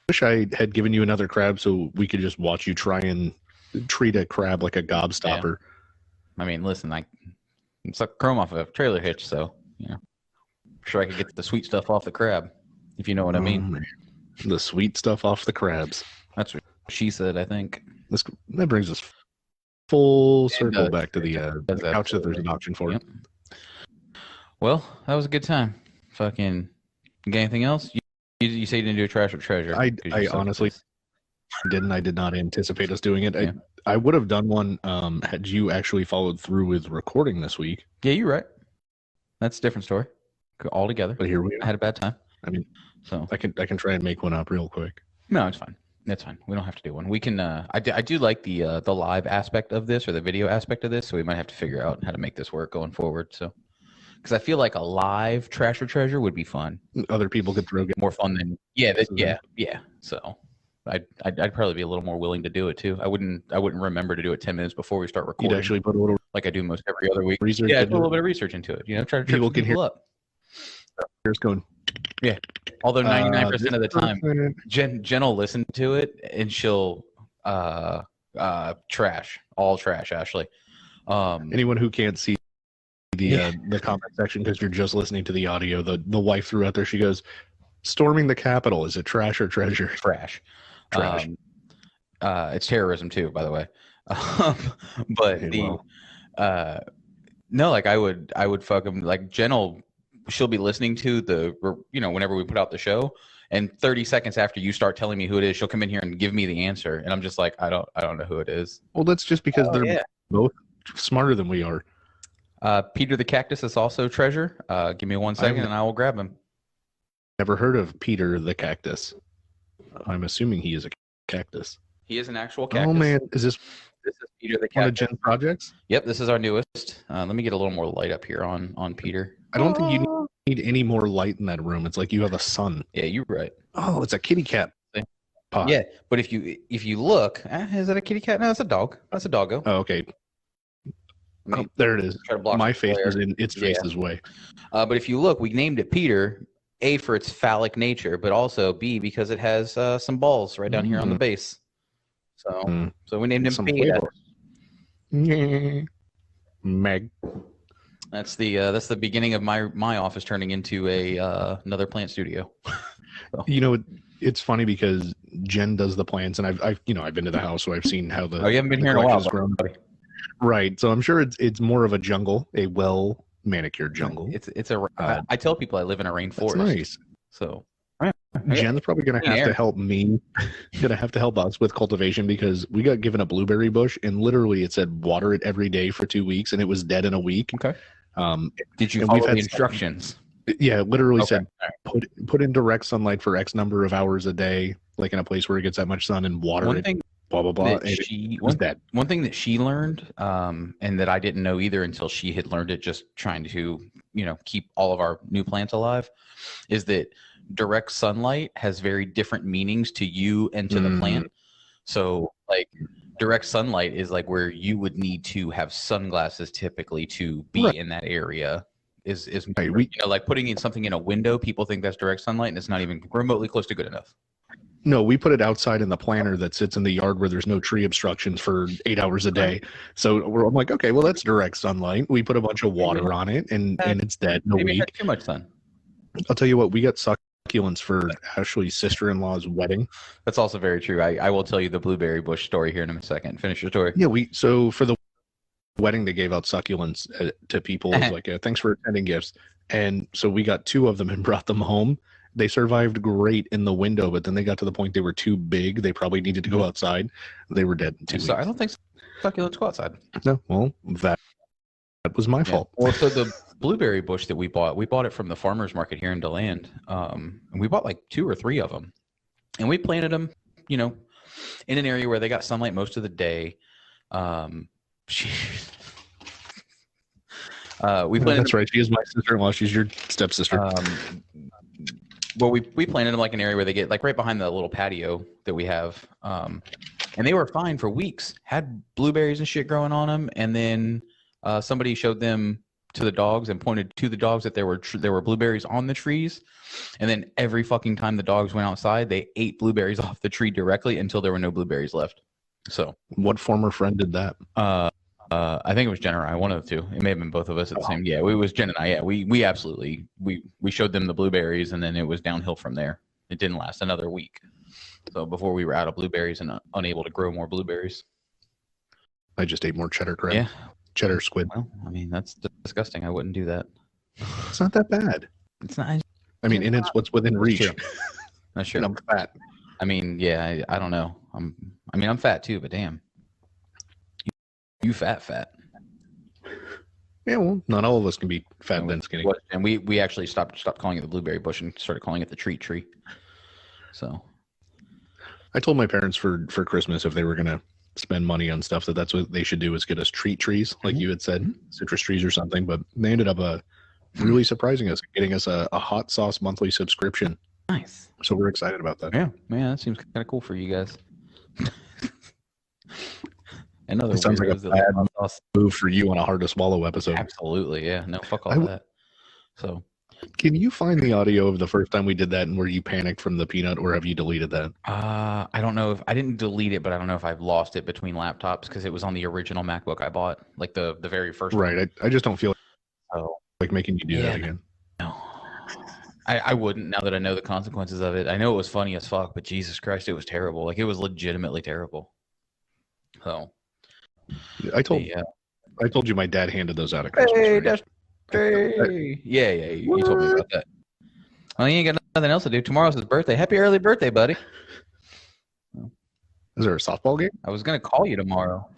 Wish I had given you another crab so we could just watch you try and treat a crab like a gobstopper. Yeah. I mean, listen, I suck chrome off a trailer hitch, so I'm sure I could get the sweet stuff off the crab, if you know what I mean. Man. The sweet stuff off the crabs. That's what she said, I think. That brings us full circle back to the couch that there's an auction for. Yep. Well, that was a good time. Fucking, you got anything else? You say you didn't do a trash or treasure. I honestly didn't. I did not anticipate us doing it. Yeah. I would have done one had you actually followed through with recording this week. Yeah, you're right. That's a different story altogether. But here we are. I had a bad time. I mean, so I can try and make one up real quick. No, it's fine. That's fine. We don't have to do one. We can. I do like the live aspect of this or the video aspect of this, so we might have to figure out how to make this work going forward. So, because I feel like a live trash or treasure would be fun. Other people could more fun than yeah. So, I'd probably be a little more willing to do it too. I wouldn't remember to do it 10 minutes before we start recording. You'd actually put a little like I do most every other week. Research. Yeah, do a little bit of research into it. Try to trip people up. Here's going. Yeah. Although 99% of the time, Jen will listen to it and she'll trash Ashley. Anyone who can't see the comment section because you're just listening to the audio, the wife threw out there. She goes, "Storming the Capitol, is it trash or treasure?" Trash. It's terrorism too, by the way. But no, like I would fuck them. Like Jen she'll be listening to whenever we put out the show, and 30 seconds after you start telling me who it is, she'll come in here and give me the answer, and I'm just like, I don't know who it is. Well, that's just because they're both smarter than we are. Peter the Cactus is also treasure. Give me 1 second and I will grab him. Never heard of Peter the Cactus. I'm assuming he is a cactus. He is an actual cactus. Oh man, is this Peter the Cactus? One of Jen's projects? Yep, this is our newest. Let me get a little more light up here on Peter. I don't think you need any more light in that room. It's like you have a sun. Yeah, you're right. Oh, it's a kitty cat pot. Yeah, but if you look, is that a kitty cat? No, it's a dog. That's a doggo. Oh, okay. Oh, there it is. My face is in its face's way. But if you look, we named it Peter, A, for its phallic nature, but also B, because it has some balls right down here on the base. So we named him Peter. Meg. That's the beginning of my office turning into another plant studio. So. It's funny because Jen does the plants, and I've been to the house, so I've seen how the you haven't been here in a while, grown. Right, so I'm sure it's more of a jungle, a well manicured jungle. I tell people I live in a rainforest. That's nice. So Jen's probably going to have to help me. Going to have to help us with cultivation because we got given a blueberry bush, and literally it said water it every day for 2 weeks, and it was dead in a week. Okay. Did you follow the instructions? Yeah, it literally said put in direct sunlight for X number of hours a day, like in a place where it gets that much sun, and water it. Blah blah blah. One thing that she learned, and that I didn't know either until she had learned it, just trying to keep all of our new plants alive, is that direct sunlight has very different meanings to you and to the plant. So like direct sunlight is like where you would need to have sunglasses typically to be in that area. is Right, like putting in something in a window. People think that's direct sunlight, and it's not even remotely close to good enough. No, we put it outside in the planter that sits in the yard where there's no tree obstructions for 8 hours a day. So I'm like, okay, well, that's direct sunlight. We put a bunch of water on it, and it's dead in a Maybe it week. had too much sun. I'll tell you what, we got succulents for Ashley's sister-in-law's wedding. That's also very true. I will tell you the blueberry bush story here in a second. Finish your story. Yeah, so for the wedding, they gave out succulents to people. It was like, thanks for attending gifts. And so we got 2 of them and brought them home. They survived great in the window, but then they got to the point they were too big. They probably needed to go outside. They were dead in 2 weeks. So I don't think succulents go outside. No, well, that was my fault. Well, so the blueberry bush that we bought it from the farmer's market here in DeLand. And we bought like 2 or 3 of them. And we planted them, in an area where they got sunlight most of the day. We planted That's right. She is my sister-in-law. She's your stepsister. Well, we planted them like an area where they get like right behind the little patio that we have. And they were fine for weeks, had blueberries and shit growing on them. And then somebody showed them to the dogs and pointed to the dogs that there were blueberries on the trees. And then every fucking time the dogs went outside, they ate blueberries off the tree directly until there were no blueberries left. So what former friend did that? I think it was Jen or I, one of the 2. It may have been both of us at the same. Yeah, it was Jen and I. Yeah, we absolutely we showed them the blueberries, and then it was downhill from there. It didn't last another week. So before we were out of blueberries and unable to grow more blueberries. I just ate more cheddar crab. Yeah, cheddar squid. Well, I mean that's disgusting. I wouldn't do that. It's not that bad. It's not. I mean, and it's what's within reach. That's true. And I'm fat. I mean, yeah, I don't know. I'm fat too, but damn. You fat. Yeah, well, not all of us can be fat and then skinny. And we actually stopped calling it the blueberry bush and started calling it the treat tree. So I told my parents for Christmas if they were gonna spend money on stuff that's what they should do is get us treat trees, like you had said, citrus trees or something. But they ended up really surprising us, getting us a hot sauce monthly subscription. Nice. So we're excited about that. Yeah, man, that seems kind of cool for you guys. Another it sounds like a bad move for you on a hard to swallow episode. Absolutely, yeah. No, fuck all that. So, can you find the audio of the first time we did that and where you panicked from the peanut, or have you deleted that? I don't know if I didn't delete it, but I don't know if I've lost it between laptops because it was on the original MacBook I bought, like the very first. Right. one. I just don't feel like making you do that again. No. I wouldn't now that I know the consequences of it. I know it was funny as fuck, but Jesus Christ, it was terrible. Like it was legitimately terrible. So. I told you my dad handed those out at Christmas. Hey, yeah, you told me about that. Well, you ain't got nothing else to do. Tomorrow's his birthday. Happy early birthday, buddy. Is there a softball game? I was gonna call you tomorrow,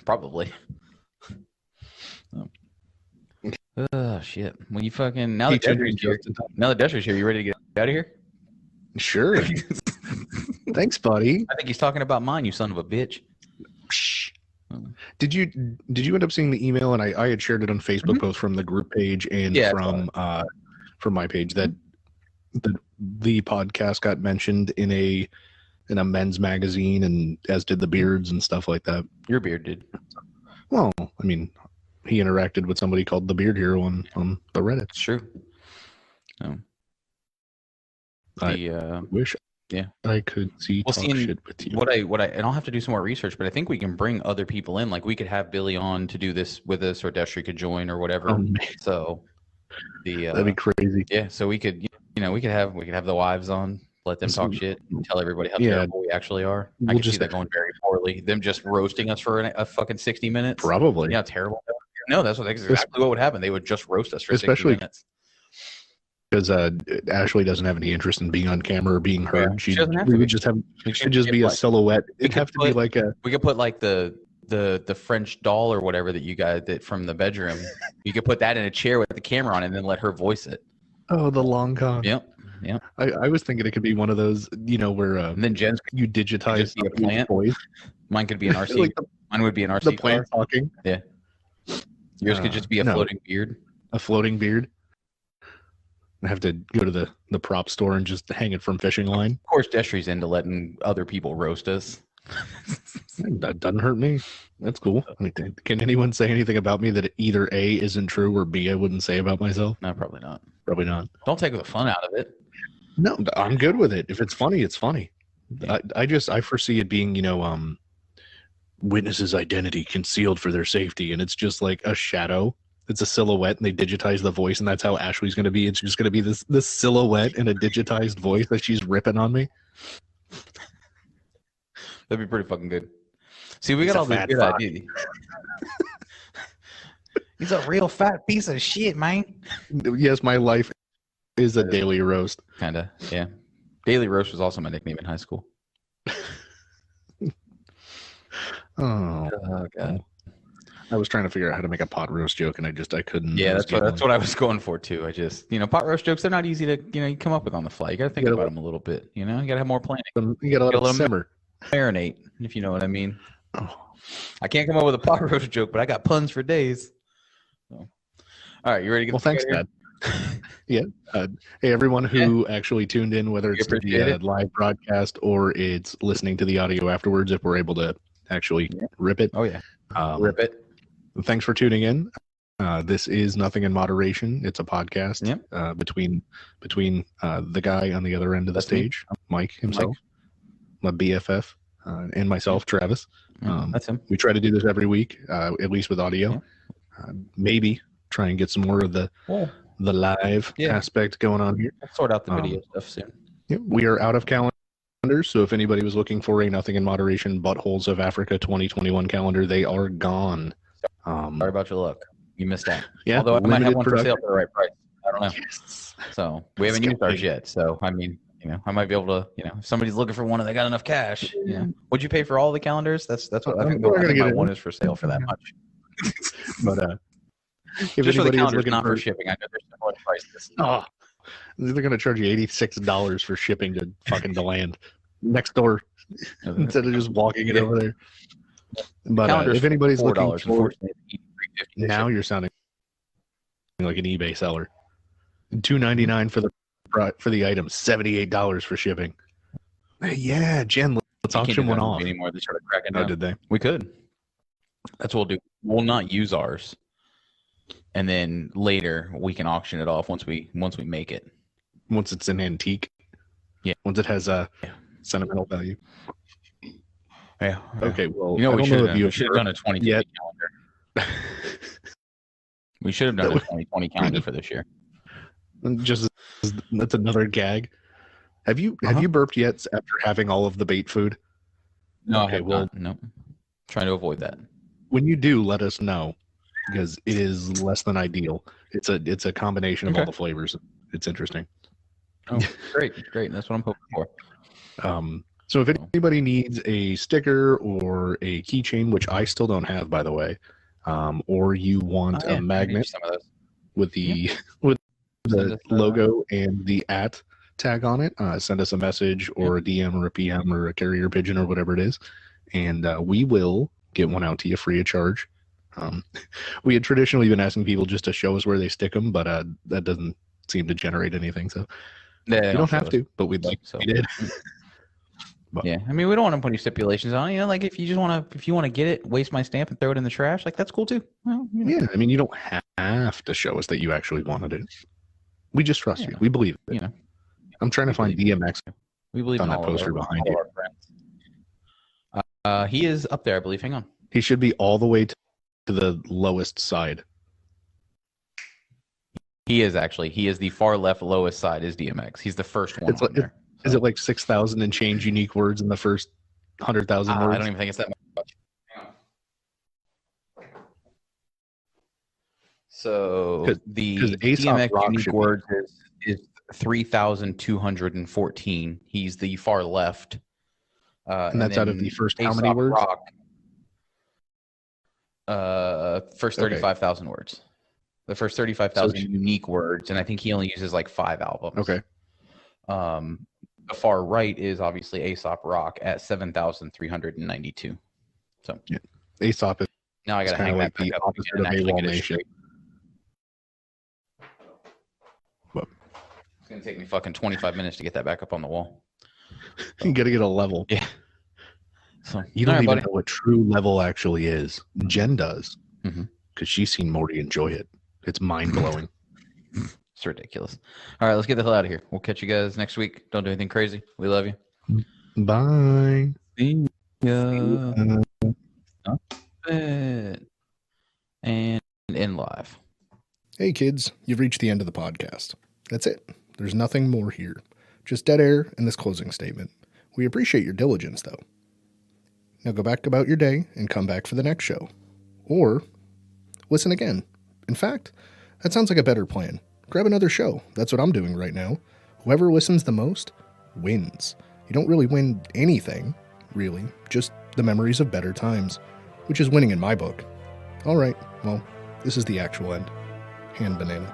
probably. Oh shit! When you fucking now that Desiree here, you ready to get out of here? Sure. Thanks, buddy. I think he's talking about mine. You son of a bitch. Did you end up seeing the email? And I had shared it on Facebook, both from the group page and from my page, that the podcast got mentioned in a men's magazine, and as did the beards and stuff like that. Your beard did. Well, I mean, he interacted with somebody called the Beard Hero on the Reddit. It's true. I wish. Yeah, I could talk shit with you. What I and I'll have to do some more research, but I think we can bring other people in. Like we could have Billy on to do this with us, or Destry could join, or whatever. Oh, so that'd be crazy. Yeah, so we could have the wives on, let them talk shit, and tell everybody how terrible we actually are. I can see that going very poorly. Them just roasting us for a fucking 60 minutes. Probably. Yeah, terrible. No, that's exactly what would happen. They would just roast us for 60 minutes. Because Ashley doesn't have any interest in being on camera or being heard. She would just be a silhouette. It'd have to be like a. We could put like the French doll or whatever that you got from the bedroom. You could put that in a chair with the camera on, and then let her voice it. Oh, the long con. Yep. I was thinking it could be one of those, where and then Jen's you digitize a plant. Voice. Mine could be an RC. Like Mine would be an RC. The plant talking. Yeah. Yours could just be a floating beard. A floating beard. I have to go to the prop store and just hang it from fishing line. Of course, Destry's into letting other people roast us. That doesn't hurt me. That's cool. I mean, can anyone say anything about me that either A isn't true or B I wouldn't say about myself? No, probably not. Probably not. Don't take the fun out of it. No, I'm good with it. If it's funny, it's funny. Yeah. I foresee it being, witnesses' identity concealed for their safety, and it's just like a shadow. It's a silhouette, and they digitize the voice, and that's how Ashley's going to be. It's just going to be this silhouette and a digitized voice that she's ripping on me. That'd be pretty fucking good. See, we got all these good ideas. He's a real fat piece of shit, man. Yes, my life is a daily roast. Kinda, yeah. Daily roast was also my nickname in high school. Oh God. I was trying to figure out how to make a pot roast joke, and I couldn't. Yeah, that's what I was going for too. I just, pot roast jokes, they're not easy to, you come up with on the fly. You got to think about them a little bit. You got to have more planning. You got to let them simmer. Marinate, if you know what I mean. Oh. I can't come up with a pot roast joke, but I got puns for days. So. All right, you ready to get? Well, thanks, Dad. Yeah. Hey, everyone who actually tuned in, whether it's to the live broadcast or it's listening to the audio afterwards, if we're able to actually rip it. Oh yeah, rip it. Thanks for tuning in. This is Nothing in Moderation. It's a podcast between the guy on the other end of the stage, Mike himself, my BFF, and myself, Travis. That's him. We try to do this every week, at least with audio. Yeah. Maybe try and get some more of the live aspect going on here. I'll sort out the video stuff soon. Yeah, we are out of calendars, so if anybody was looking for a Nothing in Moderation Buttholes of Africa 2021 calendar, they are gone. Sorry about your luck. You missed out. Yeah, although I might have one for sale for the right price. I don't know. Yes. So we haven't used ours yet. So I mean, I might be able to, if somebody's looking for one and they got enough cash, would you pay for all the calendars? That's what I can go. I think my one is for sale for that much. But if just for the anybody is calendars, not for for shipping. I know there's similar prices. Oh, they're going to charge you $86 for shipping to fucking the land next door instead of just walking it over there. But if anybody's looking for, now you're sounding like an eBay seller. $2.99 for the item, $78 for shipping. Hey, yeah, Jen, let's auction one off. Anymore, they started cracking down. Oh, did they? We could. That's what we'll do. We'll not use ours, and then later we can auction it off once we make it. Once it's an antique. Yeah. Once it has a sentimental value. Yeah. Okay. Well, we should have done a 2020 calendar. We should have done a 2020 calendar for this year. That's another gag. Have you burped yet after having all of the bait food? No. Okay. Well, no. Trying to avoid that. When you do, let us know, because it is less than ideal. It's a combination of all the flavors. It's interesting. Oh, great. That's what I'm hoping for. So if anybody needs a sticker or a keychain, which I still don't have, by the way, or you want a magnet with the logo and the tag on it, send us a message or a DM or a PM or a carrier pigeon or whatever it is, and we will get one out to you free of charge. We had traditionally been asking people just to show us where they stick them, but that doesn't seem to generate anything. So you don't have to, but we'd like so. We did. But, yeah, I mean, we don't want to put any stipulations on it. Like if you want to get it, waste my stamp and throw it in the trash, like that's cool too. Well, Yeah, I mean, you don't have to show us that you actually wanted it. We just trust you. We believe it. I'm trying to find DMX. We believe on in that poster behind you. He is up there, I believe. Hang on. He should be all the way to the lowest side. He is actually. He is the far left lowest side is DMX. He's the first one on there. Is it like 6,000 and change unique words in the first 100,000 words? I don't even think it's that much. So the DMX unique words is 3,214. He's the far left. And that's out of the first how many words? First 35,000 words. The first 35,000 unique words, and I think he only uses like 5 albums. Okay. The far right is obviously Aesop Rock at 7,392. So Aesop is now I got to hang that back up again and actually get it straight. It's gonna take me fucking 25 minutes to get that back up on the wall. You gotta get a level. Yeah. So You don't all right, even buddy. know what true level actually is. Jen does, Mhm. because she's seen Morty enjoy it. It's mind blowing. It's ridiculous. All right, let's get the hell out of here. We'll catch you guys next week. Don't do anything crazy. We love you. Bye. See ya. Stop it. And in live. Hey kids, you've reached the end of the podcast. That's it. There's nothing more here. Just dead air and this closing statement. We appreciate your diligence, though. Now go back about your day and come back for the next show. Or listen again. In fact, that sounds like a better plan. Grab another show. That's what I'm doing right now. Whoever listens the most wins. You don't really win anything, really, just the memories of better times, which is winning in my book. All right, well, this is the actual end. Hand banana.